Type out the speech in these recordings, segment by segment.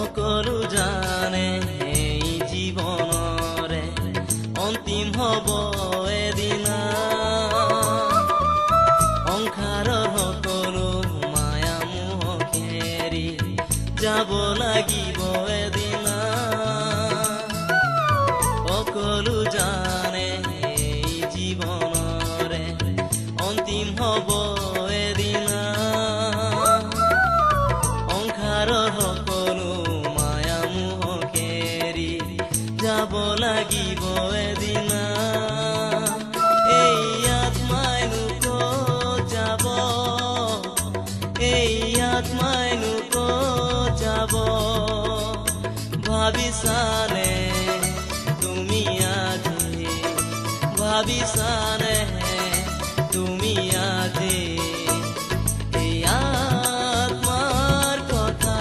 সকলো জানে এই জীৱনৰে অন্তিম হ'ব এদিনা সংসাৰৰ সকলো মায়া মোহ এৰি যাব লাগিব এদিনা সকলো জানে এই জীৱনৰে অন্তিম হ'ব এদিনা সংসাৰৰ সকলো মায়া মোহ এৰি যাব লাগিব এদিনা এই আত্মাইনো ক'ত যাব এই আত্মাইনো ক'ত যাব ভাবিছানে তুমি আজি ভাবিছানে তুমি আজি এই আত্মাৰ কথা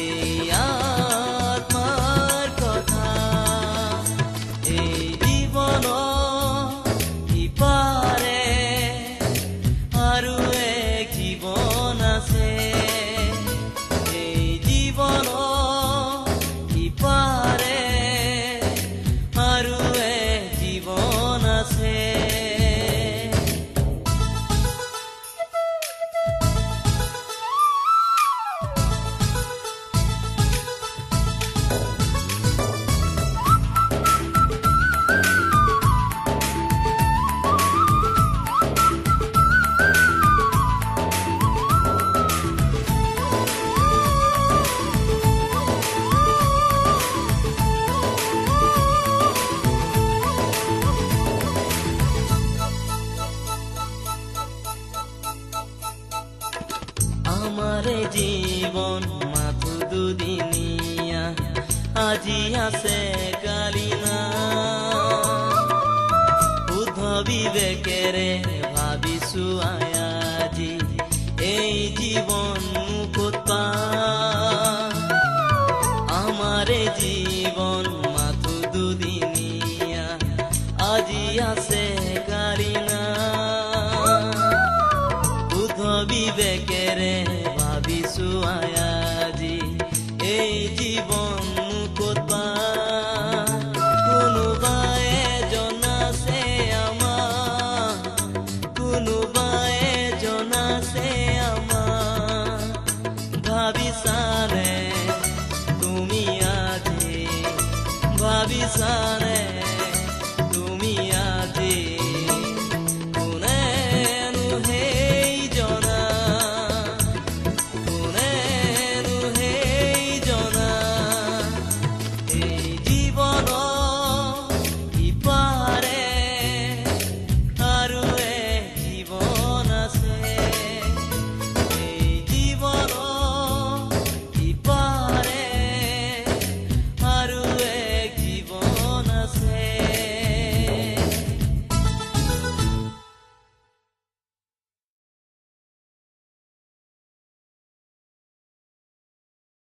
এই আত্মাৰ কথা এই জীৱনৰ ইপাৰে আৰু এক জীৱন আছে এই জীৱনৰ ইপাৰে আৰু এক জীৱন আছে আমাৰে জীৱন মাথো দুদিনীয়া আজি আছে কালি নাই শুদ্ধ বিবেকেৰে ভাবিছো